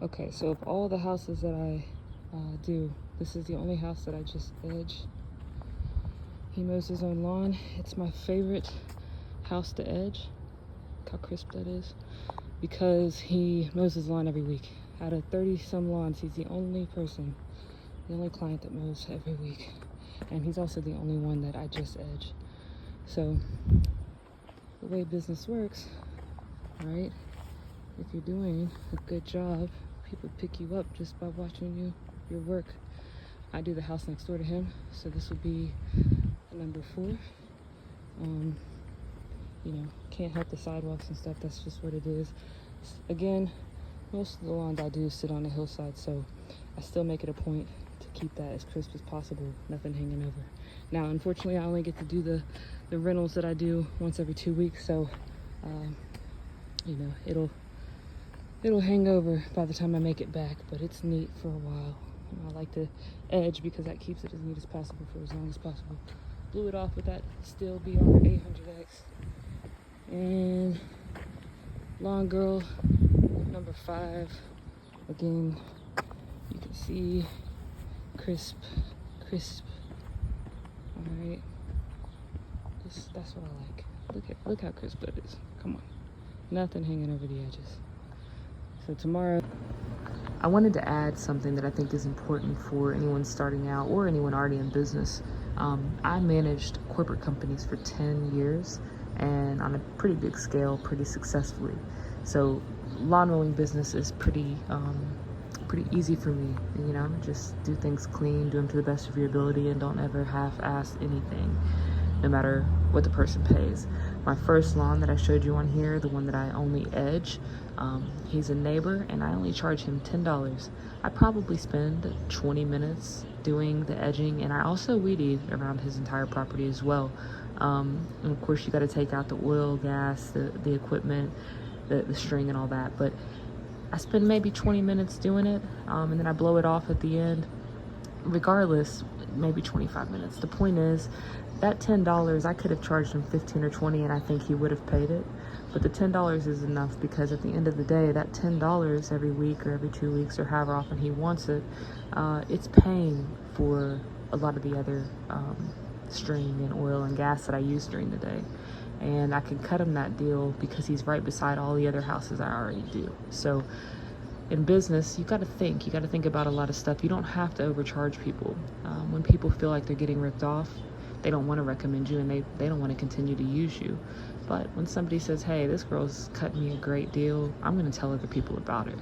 Okay, so of all the houses that I do, this is the only house that I just edge. He mows his own lawn. It's my favorite house to edge. Look how crisp that is. Because he mows his lawn every week. Out of 30 some lawns, he's the only person, the only client that mows every week. And he's also the only one that I just edge. So the way business works, right? If you're doing a good job, people pick you up just by watching your work. I do the house next door to him, so this would be number 4. You know, can't help the sidewalks and stuff. That's just what it is. Again, most of the lawns I do sit on a hillside, so I still make it a point to keep that as crisp as possible, nothing hanging over. Now, unfortunately, I only get to do the rentals that I do once every 2 weeks, so you know, it'll hang over by the time I make it back, but it's neat for a while. And I like to edge because that keeps it as neat as possible for as long as possible. Blew it off with that Stihl BR 800X. And Lawn Girl number 5. Again, you can see crisp. All right, that's what I like. Look how crisp that is. Come on, nothing hanging over the edges. So tomorrow, I wanted to add something that I think is important for anyone starting out or anyone already in business. I managed corporate companies for 10 years and on a pretty big scale, pretty successfully. So lawn mowing business is pretty easy for me. You know, just do things clean, do them to the best of your ability, and don't ever half-ass anything, no matter what the person pays. My first lawn that I showed you on here, the one that I only edge, he's a neighbor and I only charge him $10. I probably spend 20 minutes doing the edging, and I also weed eat around his entire property as well. And of course you got to take out the oil, gas, the equipment, the string and all that, but I spend maybe 20 minutes doing it, and then I blow it off at the end. Regardless, maybe 25 minutes. The point is, that $10, I could have charged him 15 or 20 and I think he would have paid it. But the $10 is enough, because at the end of the day, that $10 every week or every 2 weeks or however often he wants it, it's paying for a lot of the other string and oil and gas that I use during the day. And I can cut him that deal because he's right beside all the other houses I already do. So in business, you got to think about a lot of stuff. You don't have to overcharge people. When people feel like they're getting ripped off, they don't want to recommend you, and they don't want to continue to use you. But when somebody says, hey, this girl's cutting me a great deal, I'm going to tell other people about it.